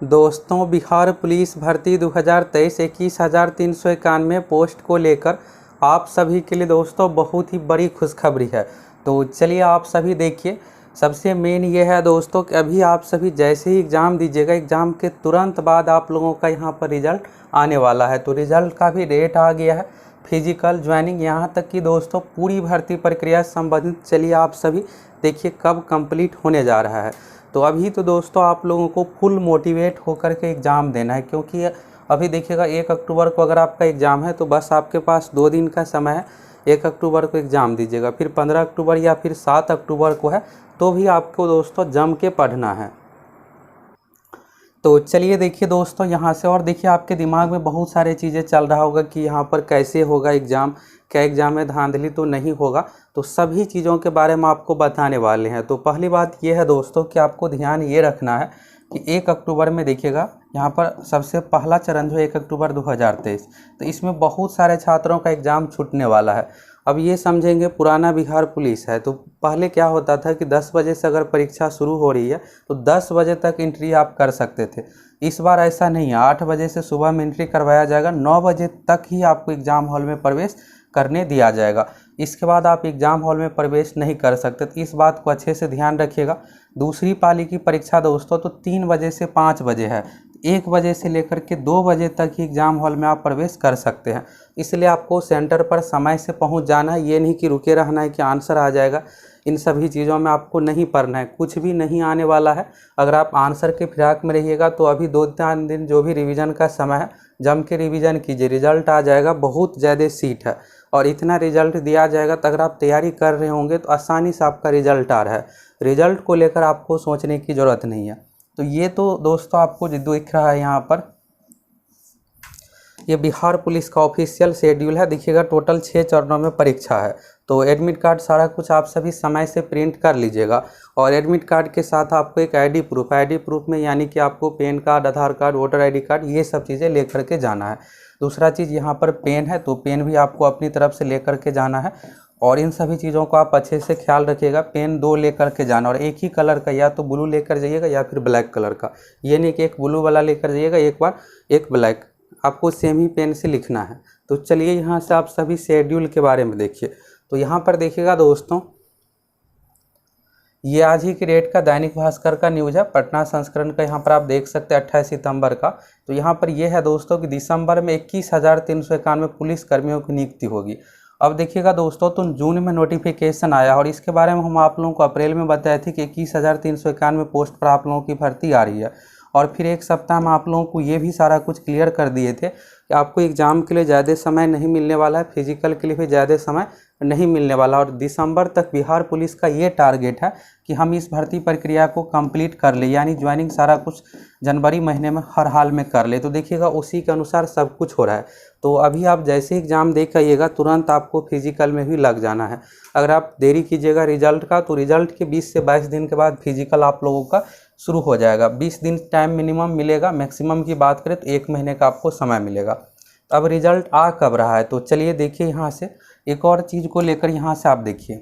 दोस्तों, बिहार पुलिस भर्ती 2023 21,391 पोस्ट को लेकर आप सभी के लिए दोस्तों बहुत ही बड़ी खुशखबरी है। तो चलिए आप सभी देखिए। सबसे मेन ये है दोस्तों कि अभी आप सभी जैसे ही एग्ज़ाम दीजिएगा, एग्ज़ाम के तुरंत बाद आप लोगों का यहाँ पर रिज़ल्ट आने वाला है। तो रिज़ल्ट का भी डेट आ गया है, फिजिकल ज्वाइनिंग, यहाँ तक कि दोस्तों पूरी भर्ती प्रक्रिया संबंधित चलिए आप सभी देखिए कब कंप्लीट होने जा रहा है। तो अभी तो दोस्तों आप लोगों को फुल मोटिवेट होकर के एग्ज़ाम देना है, क्योंकि अभी देखिएगा 1 अक्टूबर को अगर आपका एग्ज़ाम है तो बस आपके पास 2 दिन का समय है। 1 अक्टूबर को एग्ज़ाम दीजिएगा, फिर 15 अक्टूबर या फिर 7 अक्टूबर को है, तो भी आपको दोस्तों जम के पढ़ना है। तो चलिए देखिए दोस्तों यहाँ से, और देखिए आपके दिमाग में बहुत सारे चीज़ें चल रहा होगा कि यहाँ पर कैसे होगा एग्ज़ाम, क्या एग्ज़ाम में धांधली तो नहीं होगा। तो सभी चीज़ों के बारे में आपको बताने वाले हैं। तो पहली बात ये है दोस्तों कि आपको ध्यान ये रखना है कि 1 अक्टूबर में देखिएगा यहाँ पर सबसे पहला चरण जो 1 अक्टूबर 2023, तो इसमें बहुत सारे छात्रों का एग्ज़ाम छूटने वाला है। अब ये समझेंगे पुराना बिहार पुलिस है, तो पहले क्या होता था कि 10 बजे से अगर परीक्षा शुरू हो रही है तो 10 बजे तक एंट्री आप कर सकते थे। इस बार ऐसा नहीं है, 8 बजे से सुबह में एंट्री करवाया जाएगा, 9 बजे तक ही आपको एग्ज़ाम हॉल में प्रवेश करने दिया जाएगा। इसके बाद आप एग्ज़ाम हॉल में प्रवेश नहीं कर सकते, तो इस बात को अच्छे से ध्यान रखिएगा। दूसरी पाली की परीक्षा दोस्तों तो 3 बजे से 5 बजे है, 1 बजे से लेकर के 2 बजे तक ही एग्ज़ाम हॉल में आप प्रवेश कर सकते हैं। इसलिए आपको सेंटर पर समय से पहुंच जाना है, ये नहीं कि रुके रहना है कि आंसर आ जाएगा। इन सभी चीज़ों में आपको नहीं पढ़ना है, कुछ भी नहीं आने वाला है। अगर आप आंसर के फिराक में रहिएगा तो अभी 2-3 दिन जो भी रिवीजन का समय है जम के रिवीजन कीजिए। रिजल्ट आ जाएगा, बहुत ज़्यादा सीट है और इतना रिजल्ट दिया जाएगा, तो अगर आप तैयारी कर रहे होंगे तो आसानी से आपका रिजल्ट आ रहा है। रिजल्ट को लेकर आपको सोचने की ज़रूरत नहीं है। तो ये तो दोस्तों आपको जो दिख रहा है यहाँ पर, ये बिहार पुलिस का ऑफिशियल शेड्यूल है। देखिएगा टोटल 6 चरणों में परीक्षा है। तो एडमिट कार्ड सारा कुछ आप सभी समय से प्रिंट कर लीजिएगा, और एडमिट कार्ड के साथ आपको एक आईडी प्रूफ में यानी कि आपको पैन कार्ड, आधार कार्ड, वोटर आईडी कार्ड, ये सब चीज़ें लेकर के जाना है। दूसरा चीज़ यहाँ पर पेन है, तो पेन भी आपको अपनी तरफ से लेकर के जाना है, और इन सभी चीज़ों को आप अच्छे से ख्याल रखिएगा। पेन 2 लेकर के जाना, और एक ही कलर का, या तो ब्लू लेकर जाइएगा या फिर ब्लैक कलर का। ये नहीं कि एक ब्लू वाला लेकर जाइएगा एक बार, एक ब्लैक, आपको सेम ही पेन से लिखना है। तो चलिए यहाँ से आप सभी शेड्यूल के बारे में देखिए। तो यहाँ पर देखिएगा दोस्तों, ये आज ही की डेट का दैनिक भास्कर का न्यूज़ है, पटना संस्करण का। यहाँ पर आप देख सकते हैं 28 सितंबर का। तो यहाँ पर यह है दोस्तों कि दिसंबर में 21,391 पुलिस कर्मियों की नियुक्ति होगी। अब देखिएगा दोस्तों, तो जून में नोटिफिकेशन आया, और इसके बारे में हम आप लोगों को अप्रैल में बताए थे कि 21,391 पोस्ट पर आप लोगों की भर्ती आ रही है। और फिर एक सप्ताह में आप लोगों को ये भी सारा कुछ क्लियर कर दिए थे कि आपको एग्ज़ाम के लिए ज़्यादा समय नहीं मिलने वाला है, फिजिकल के लिए भी ज़्यादा समय नहीं मिलने वाला। और दिसंबर तक बिहार पुलिस का ये टारगेट है कि हम इस भर्ती प्रक्रिया को कंप्लीट कर ले, यानी ज्वाइनिंग सारा कुछ जनवरी महीने में हर हाल में कर ले। तो देखिएगा उसी के अनुसार सब कुछ हो रहा है। तो अभी आप जैसे एग्ज़ाम दे के आइएगा तुरंत आपको फिजिकल में भी लग जाना है। अगर आप देरी कीजिएगा रिजल्ट का, तो रिजल्ट के 20 से 22 दिन के बाद फिजिकल आप लोगों का शुरू हो जाएगा। 20 दिन टाइम मिनिमम मिलेगा, मैक्सिमम की बात करें तो 1 महीने का आपको समय मिलेगा। अब रिजल्ट आ कब रहा है, तो चलिए देखिए यहाँ से एक और चीज़ को लेकर। यहाँ से आप देखिए,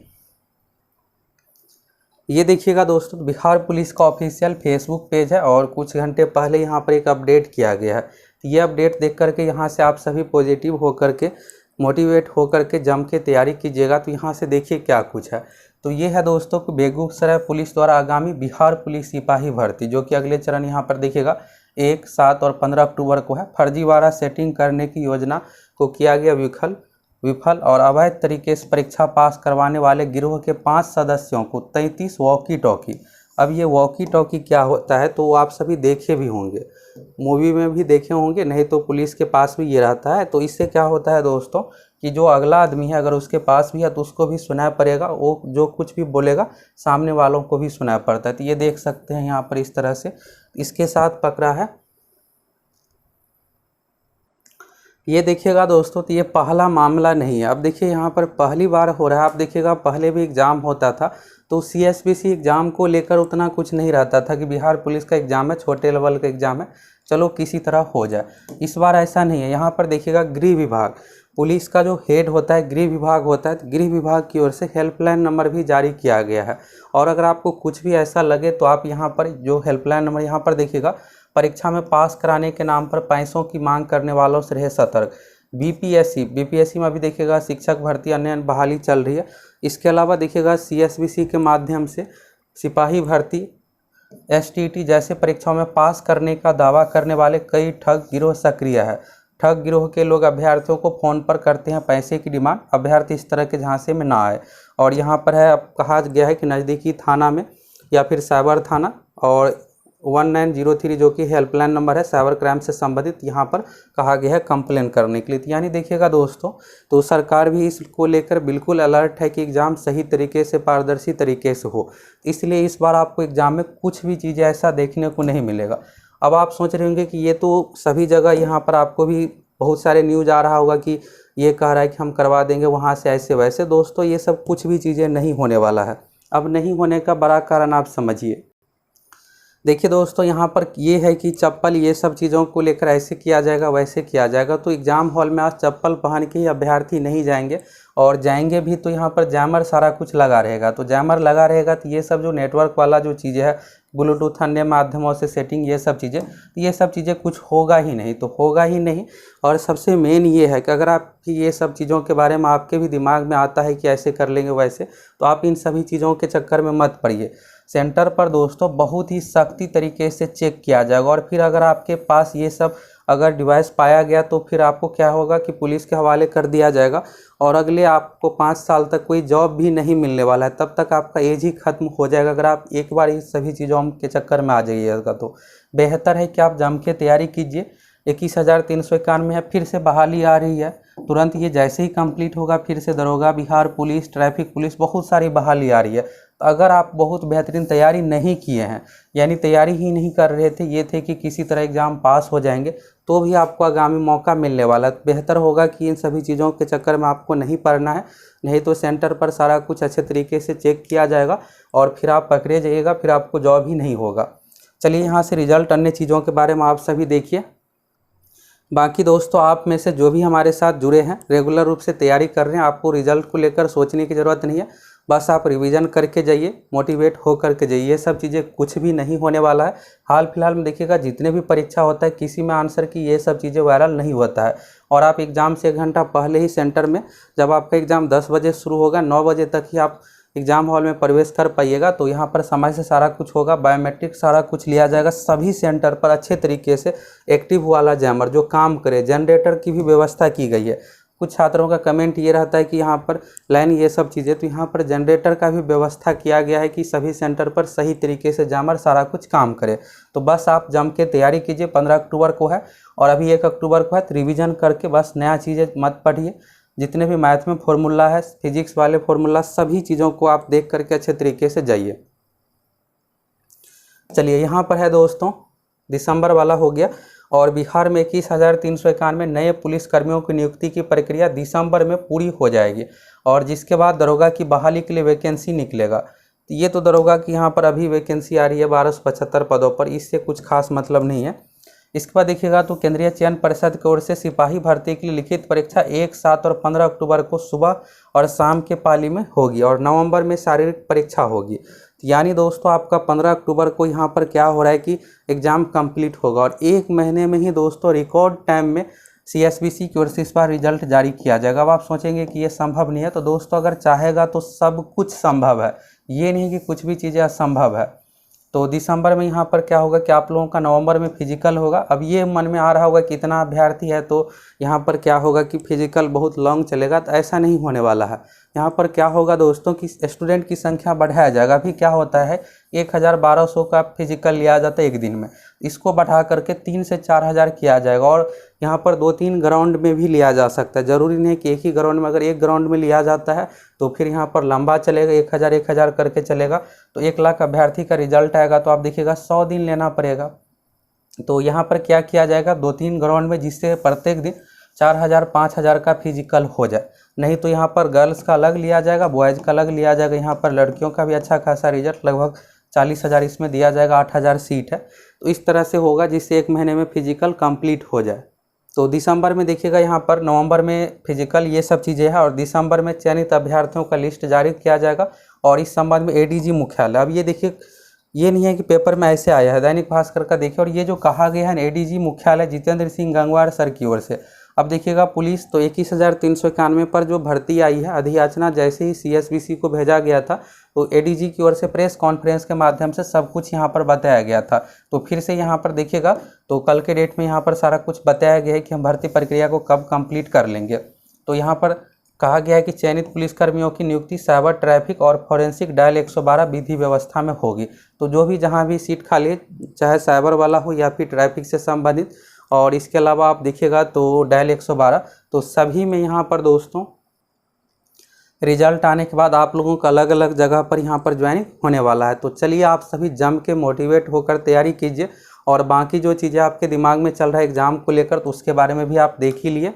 ये देखिएगा दोस्तों, बिहार पुलिस का ऑफिशियल फेसबुक पेज है, और कुछ घंटे पहले यहाँ पर एक अपडेट किया गया है। तो ये अपडेट देख करके यहाँ से आप सभी पॉजिटिव होकर के, मोटिवेट होकर के जम के तैयारी कीजिएगा। तो यहाँ से देखिए क्या कुछ है। तो ये है दोस्तों कि बेगूसराय पुलिस द्वारा आगामी बिहार पुलिस सिपाही भर्ती, जो कि अगले चरण यहाँ पर देखिएगा 1, 7 और 15 अक्टूबर को है। फर्जीवाड़ा सेटिंग करने की योजना को किया गया विफल, और अवैध तरीके से परीक्षा पास करवाने वाले गिरोह के 5 सदस्यों को 33 वॉकी टॉकी। अब ये वॉकी टॉकी क्या होता है, तो आप सभी देखे भी होंगे, मूवी में भी देखे होंगे, नहीं तो पुलिस के पास भी ये रहता है। तो इससे क्या होता है दोस्तों कि जो अगला आदमी है अगर उसके पास भी है तो उसको भी सुनाई पड़ेगा, वो जो कुछ भी बोलेगा सामने वालों को भी सुनाई पड़ता है। तो ये देख सकते हैं यहाँ पर इस तरह से इसके साथ पकड़ा है। ये देखिएगा दोस्तों, तो ये पहला मामला नहीं है। अब देखिए यहाँ पर पहली बार हो रहा है। आप देखिएगा पहले भी एग्ज़ाम होता था तो CSBC एग्ज़ाम को लेकर उतना कुछ नहीं रहता था कि बिहार पुलिस का एग्ज़ाम है, छोटे लेवल का एग्ज़ाम है, चलो किसी तरह हो जाए। इस बार ऐसा नहीं है। यहाँ पर देखिएगा गृह विभाग, पुलिस का जो हेड होता है गृह विभाग होता है, तो गृह विभाग की ओर से हेल्पलाइन नंबर भी जारी किया गया है। और अगर आपको कुछ भी ऐसा लगे तो आप यहाँ पर जो हेल्पलाइन नंबर यहाँ पर देखिएगा परीक्षा में पास कराने के नाम पर पैसों की मांग करने वालों से रहे सतर्क। बीपीएससी में अभी देखिएगा शिक्षक भर्ती अन्य बहाली चल रही है। इसके अलावा देखिएगा सीएसबीसी के माध्यम से सिपाही भर्ती, एसटीटी जैसे परीक्षाओं में पास करने का दावा करने वाले कई ठग गिरोह सक्रिय है। ठग गिरोह के लोग अभ्यर्थियों को फ़ोन पर करते हैं पैसे की डिमांड, अभ्यर्थी इस तरह के झांसे में ना आए। और यहाँ पर है, अब कहा गया है कि नज़दीकी थाना में या फिर साइबर थाना और 1903 जो कि हेल्पलाइन नंबर है साइबर क्राइम से संबंधित, यहाँ पर कहा गया है कंप्लेन करने के लिए। तो यानी देखिएगा दोस्तों, तो सरकार भी इसको लेकर बिल्कुल अलर्ट है कि एग्ज़ाम सही तरीके से, पारदर्शी तरीके से हो। इसलिए इस बार आपको एग्ज़ाम में कुछ भी चीज़ें ऐसा देखने को नहीं मिलेगा। अब आप सोच रहे होंगे कि ये तो सभी जगह, यहाँ पर आपको भी बहुत सारे न्यूज़ आ रहा होगा कि ये कह रहा है कि हम करवा देंगे वहाँ से ऐसे वैसे। दोस्तों ये सब कुछ भी चीज़ें नहीं होने वाला है। अब नहीं होने का बड़ा कारण आप समझिए। देखिए दोस्तों, यहाँ पर ये है कि चप्पल, ये सब चीज़ों को लेकर ऐसे किया जाएगा वैसे किया जाएगा। तो एग्ज़ाम हॉल में आज चप्पल पहन के ही अभ्यर्थी नहीं जाएंगे, और जाएंगे भी तो यहाँ पर जैमर सारा कुछ लगा रहेगा। तो जैमर लगा रहेगा तो ये सब जो नेटवर्क वाला जो चीज़ें है, ब्लूटूथ अन्य माध्यमों से सेटिंग, ये सब चीज़ें कुछ होगा ही नहीं, तो होगा ही नहीं। और सबसे मेन ये है कि अगर आपकी ये सब चीज़ों के बारे में आपके भी दिमाग में आता है कि ऐसे कर लेंगे वैसे, तो आप इन सभी चीज़ों के चक्कर में मत पड़िए। सेंटर पर दोस्तों बहुत ही सख्ती तरीके से चेक किया जाएगा, और फिर अगर आपके पास ये सब अगर डिवाइस पाया गया तो फिर आपको क्या होगा कि पुलिस के हवाले कर दिया जाएगा, और अगले आपको 5 साल तक कोई जॉब भी नहीं मिलने वाला है। तब तक आपका एज ही खत्म हो जाएगा अगर आप एक बार इस सभी चीज़ों के चक्कर में आ जाइएगा। तो बेहतर है कि आप जम के तैयारी कीजिए। 21,391 है, फिर से बहाली आ रही है तुरंत। ये जैसे ही कंप्लीट होगा फिर से दरोगा, बिहार पुलिस, ट्रैफिक पुलिस, बहुत सारी बहाली आ रही है। तो अगर आप बहुत बेहतरीन तैयारी नहीं किए हैं, यानी तैयारी ही नहीं कर रहे थे, ये थे कि किसी तरह एग्ज़ाम पास हो जाएंगे, तो भी आपको आगामी मौका मिलने वाला है। तो बेहतर होगा कि इन सभी चीज़ों के चक्कर में आपको नहीं पड़ना है, नहीं तो सेंटर पर सारा कुछ अच्छे तरीके से चेक किया जाएगा और फिर आप पकड़े जाइएगा, फिर आपको जॉब ही नहीं होगा। चलिए यहाँ से रिजल्ट, अन्य चीज़ों के बारे में आप सभी देखिए। बाकी दोस्तों, आप में से जो भी हमारे साथ जुड़े हैं, रेगुलर रूप से तैयारी कर रहे हैं, आपको रिजल्ट को लेकर सोचने की ज़रूरत नहीं है। बस आप रिवीजन करके जाइए, मोटिवेट हो करके जाइए। ये सब चीज़ें कुछ भी नहीं होने वाला है। हाल फिलहाल में देखिएगा जितने भी परीक्षा होता है, किसी में आंसर की ये सब चीज़ें वायरल नहीं होता है। और आप एग्ज़ाम से 1 घंटा पहले ही सेंटर में, जब आपका एग्ज़ाम 10 बजे शुरू होगा, 9 बजे तक ही आप एग्ज़ाम हॉल में प्रवेश कर पाइएगा। तो यहाँ पर समय से सारा कुछ होगा, बायोमेट्रिक सारा कुछ लिया जाएगा। सभी सेंटर पर अच्छे तरीके से एक्टिव वाला जैमर जो काम करे, जनरेटर की भी व्यवस्था की गई है। कुछ छात्रों का कमेंट ये रहता है कि यहाँ पर लाइन, ये सब चीज़ें, तो यहाँ पर जनरेटर का भी व्यवस्था किया गया है कि सभी सेंटर पर सही तरीके से जैमर सारा कुछ काम करे। तो बस आप जम के तैयारी कीजिए। 15 अक्टूबर को है और अभी 1 अक्टूबर को है, तो रिविज़न करके बस नया चीज़ें मत पढ़िए। जितने भी मैथ में फॉर्मूला है, फिजिक्स वाले फॉर्मूला, सभी चीज़ों को आप देख करके अच्छे तरीके से जाइए। चलिए यहाँ पर है दोस्तों, दिसंबर वाला हो गया, और बिहार में 21,391 नए पुलिसकर्मियों की नियुक्ति की प्रक्रिया दिसंबर में पूरी हो जाएगी, और जिसके बाद दरोगा की बहाली के लिए वैकेंसी निकलेगा। तो ये तो दरोगा की यहाँ पर अभी वैकेंसी आ रही है 1275 पदों पर, इससे कुछ खास मतलब नहीं है। इसके बाद देखिएगा तो केंद्रीय चयन परिषद की ओर से सिपाही भर्ती के लिए लिखित परीक्षा 1, 7 और 15 अक्टूबर को सुबह और शाम के पाली में होगी, और नवंबर में शारीरिक परीक्षा होगी। यानी दोस्तों आपका 15 अक्टूबर को यहाँ पर क्या हो रहा है कि एग्ज़ाम कंप्लीट होगा, और 1 महीने में ही दोस्तों रिकॉर्ड टाइम में सीएसबीसी की ओर से इस बार रिजल्ट जारी किया जाएगा। अब आप सोचेंगे कि ये संभव नहीं है, तो दोस्तों अगर चाहेगा तो सब कुछ संभव है, ये नहीं कि कुछ भी चीज़ें असंभव है। तो दिसंबर में यहाँ पर क्या होगा कि आप लोगों का नवंबर में फिजिकल होगा। अब ये मन में आ रहा होगा कि इतना अभ्यर्थी है तो यहाँ पर क्या होगा कि फिजिकल बहुत लॉन्ग चलेगा, तो ऐसा नहीं होने वाला है। यहाँ पर क्या होगा दोस्तों कि स्टूडेंट की संख्या बढ़ाया जाएगा। अभी क्या होता है 1,1200 का फिजिकल लिया जाता है एक दिन में, इसको बढ़ा करके 3 से 4,000 किया जाएगा, और यहाँ पर 2-3 ग्राउंड में भी लिया जा सकता है। ज़रूरी नहीं कि एक ही ग्राउंड में, अगर एक ग्राउंड में लिया जाता है तो फिर यहाँ पर लंबा चलेगा, 1,000 करके चलेगा। तो 1 लाख अभ्यर्थी का रिजल्ट आएगा तो आप देखिएगा 100 दिन लेना पड़ेगा। तो यहाँ पर क्या किया जाएगा 2-3 ग्राउंड में, जिससे प्रत्येक दिन 4,000-5,000 का फिजिकल हो जाए। नहीं तो यहाँ पर गर्ल्स का अलग लिया जाएगा, बॉयज़ का अलग लिया जाएगा। यहाँ पर लड़कियों का भी अच्छा खासा रिजल्ट, लगभग 40,000 इसमें दिया जाएगा, 8,000 सीट है। तो इस तरह से होगा जिससे 1 महीने में फिजिकल कंप्लीट हो जाए। तो दिसंबर में देखिएगा यहाँ पर, नवंबर में फिजिकल, ये सब चीज़ें हैं, और दिसंबर में चयनित अभ्यर्थियों का लिस्ट जारी किया जाएगा। और इस संबंध में एडीजी मुख्यालय, अब ये देखिए ये नहीं है कि पेपर में ऐसे आया है, दैनिक भास्कर का देखिए। और ये जो कहा गया है एडीजी मुख्यालय जितेंद्र सिंह गंगवार सर की ओर से, अब देखिएगा पुलिस तो 21,391 पर जो भर्ती आई है, अधियाचना जैसे ही सीएसबीसी को भेजा गया था तो एडीजी की ओर से प्रेस कॉन्फ्रेंस के माध्यम से सब कुछ यहाँ पर बताया गया था। तो फिर से यहाँ पर देखिएगा तो कल के डेट में यहाँ पर सारा कुछ बताया गया है कि हम भर्ती प्रक्रिया को कब कंप्लीट कर लेंगे। तो यहाँ पर कहा गया है कि चयनित पुलिसकर्मियों की नियुक्ति साइबर ट्रैफिक और फॉरेंसिक डायल 112 विधि व्यवस्था में होगी। तो जो भी जहाँ भी सीट खाली है, चाहे साइबर वाला हो या फिर ट्रैफिक से संबंधित, और इसके अलावा आप देखिएगा तो डायल 112, तो सभी में यहाँ पर दोस्तों रिजल्ट आने के बाद आप लोगों को अलग अलग जगह पर यहाँ पर ज्वाइनिंग होने वाला है। तो चलिए आप सभी जम के मोटिवेट होकर तैयारी कीजिए, और बाकी जो चीज़ें आपके दिमाग में चल रहा है एग्ज़ाम को लेकर तो उसके बारे में भी आप देख ही लिए।